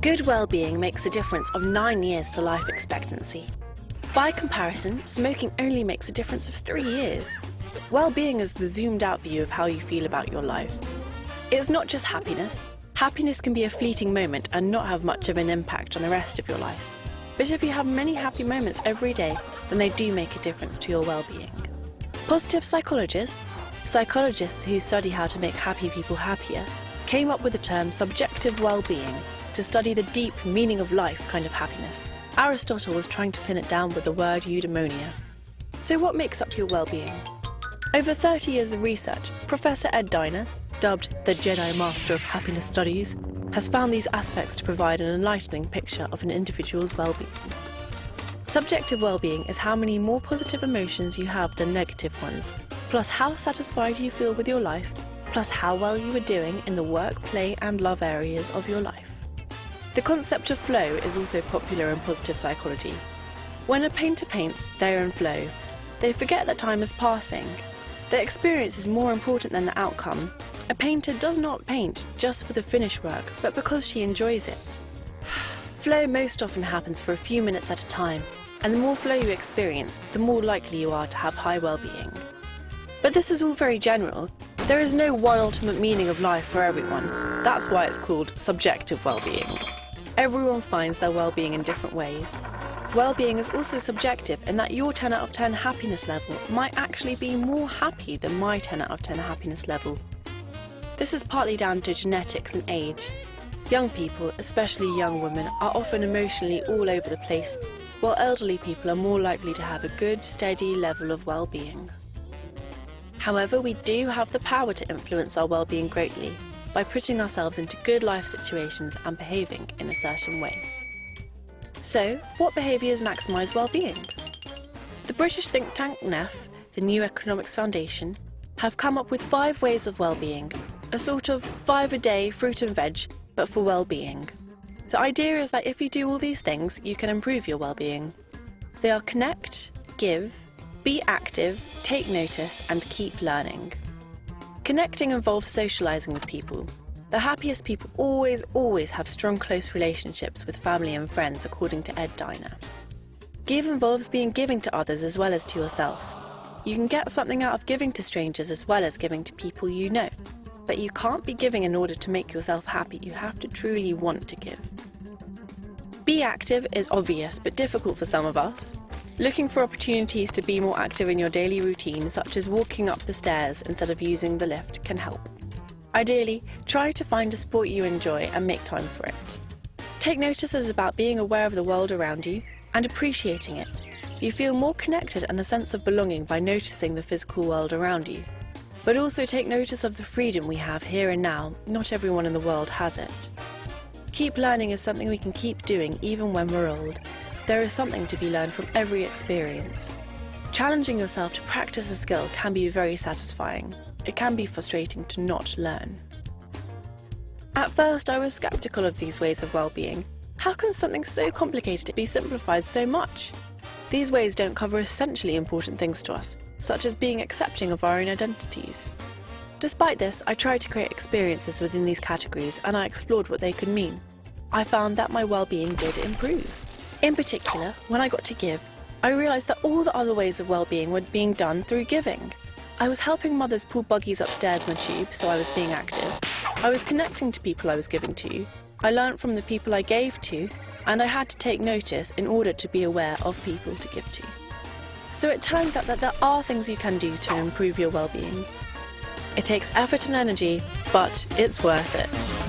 Good well-being makes a difference of 9 years to life expectancy. By comparison, smoking only makes a difference of 3 years. Well-being is the zoomed-out view of how you feel about your life. It's not just happiness. Happiness can be a fleeting moment and not have much of an impact on the rest of your life. But if you have many happy moments every day, then they do make a difference to your well-being. Positive psychologists who study how to make happy people happier, came up with the term subjective well-being to study the deep meaning of life kind of happiness. Aristotle was trying to pin it down with the word eudaimonia. So what makes up your well-being? Over 30 years of research, Professor Ed Diner, dubbed the Jedi Master of Happiness Studies, has found these aspects to provide an enlightening picture of an individual's well-being. Subjective well-being is how many more positive emotions you have than negative ones, plus how satisfied you feel with your life, plus how well you are doing in the work, play and love areas of your life. The concept of flow is also popular in positive psychology. When a painter paints, they're in flow. They forget that time is passing. The experience is more important than the outcome. A painter does not paint just for the finished work, but because she enjoys it. Flow most often happens for a few minutes at a time, and the more flow you experience, the more likely you are to have high well-being. But this is all very general. There is no one ultimate meaning of life for everyone. That's why it's called subjective well-being. Everyone finds their well-being in different ways. Well-being is also subjective in that your 10 out of 10 happiness level might actually be more happy than my 10 out of 10 happiness level. This is partly down to genetics and age. Young people, especially young women, are often emotionally all over the place, while elderly people are more likely to have a good, steady level of well-being. However, we do have the power to influence our well-being greatly by putting ourselves into good life situations and behaving in a certain way. So, what behaviours maximise well-being? The British think tank NEF, the New Economics Foundation, have come up with 5 ways of well-being, a sort of 5 a day fruit and veg, but for well-being. The idea is that if you do all these things, you can improve your well-being. They are connect, give, be active, take notice, and keep learning. Connecting involves socialising with people. The happiest people always have strong, close relationships with family and friends, according to Ed Diner. Give involves being giving to others as well as to yourself. You can get something out of giving to strangers as well as giving to people you know. But you can't be giving in order to make yourself happy. You have to truly want to give. Be active is obvious but difficult for some of us. Looking for opportunities to be more active in your daily routine, such as walking up the stairs instead of using the lift, can help. Ideally, try to find a sport you enjoy and make time for it. Take notice is about being aware of the world around you and appreciating it. You feel more connected and a sense of belonging by noticing the physical world around you. But also take notice of the freedom we have here and now. Not everyone in the world has it. Keep learning is something we can keep doing even when we're old. There is something to be learned from every experience. Challenging yourself to practice a skill can be very satisfying. It can be frustrating to not learn. At first, I was skeptical of these ways of well-being. How can something so complicated be simplified so much? These ways don't cover essentially important things to us, such as being accepting of our own identities. Despite this, I tried to create experiences within these categories and I explored what they could mean. I found that my well-being did improve. In particular, when I got to give, I realised that all the other ways of well-being were being done through giving. I was helping mothers pull buggies upstairs in the tube, so I was being active. I was connecting to people I was giving to. I learnt from the people I gave to, and I had to take notice in order to be aware of people to give to. So it turns out that there are things you can do to improve your well-being. It takes effort and energy, but it's worth it.